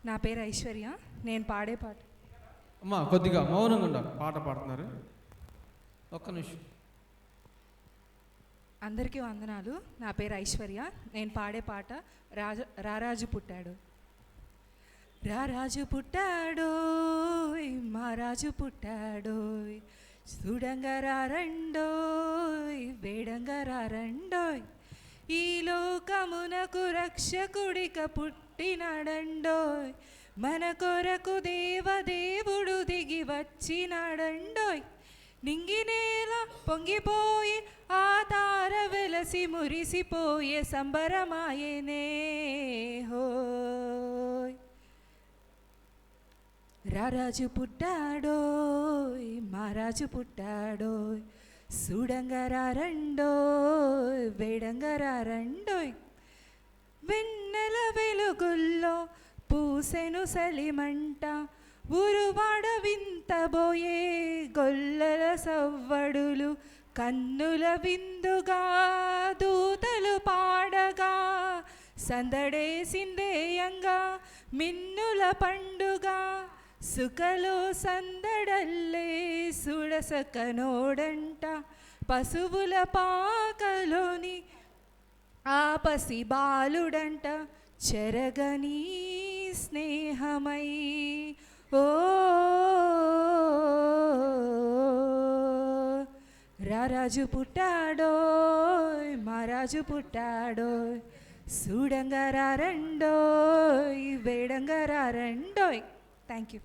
నా పేరు ఐశ్వర్య. నేను పాడే పాట. అమ్మా కొద్దిగా మౌనంగా ఉండాలి, పాట పాడుతున్నారు. ఒక్క నిమిషం. అందరికీ వందనాలు. నా పేరు ఐశ్వర్య. నేను పాడే పాట రారాజు పుట్టాడు. రారాజు పుట్టాడోయ్, మా రాజు పుట్టాడోయ్, చూడంగా రారండోయ్, వేడంగా రారండోయ్, ఈ లోకమునకు రక్షకుడిక పుట్టినాడండోయ్, మన కొరకు దేవదేవుడు దిగి వచ్చినాడండోయ్, నింగినేల పొంగిపోయి ఆ తార వెలసి మురిసిపోయే సంబరమాయనే హోయ్. రారాజు పుట్టాడోయ్, మహారాజు పుట్టాడోయ్, చూడంగా రారండోయ్, వేడంగా రారండోయ్, వెన్నెల వెలుగుల్లో పూసెను సలిమంట, ఉరువాడ వింతబోయే గొల్లల సవ్వడులు, కన్నుల విందుగా దూతలు పాడగా, సందడేసిందేయంగా మిన్నుల పండుగ, సుకలో సందడల్లే సుడసకనోడంట, పశువుల పాకలోని ఆ పసి బాలుడంట, చెరగని స్నేహమై ఓ రారాజు పుట్టాడోయ్, మహారాజు పుట్టాడోయ్, చూడంగా రారండోయ్, వేడంగా రారండోయ్. Thank you.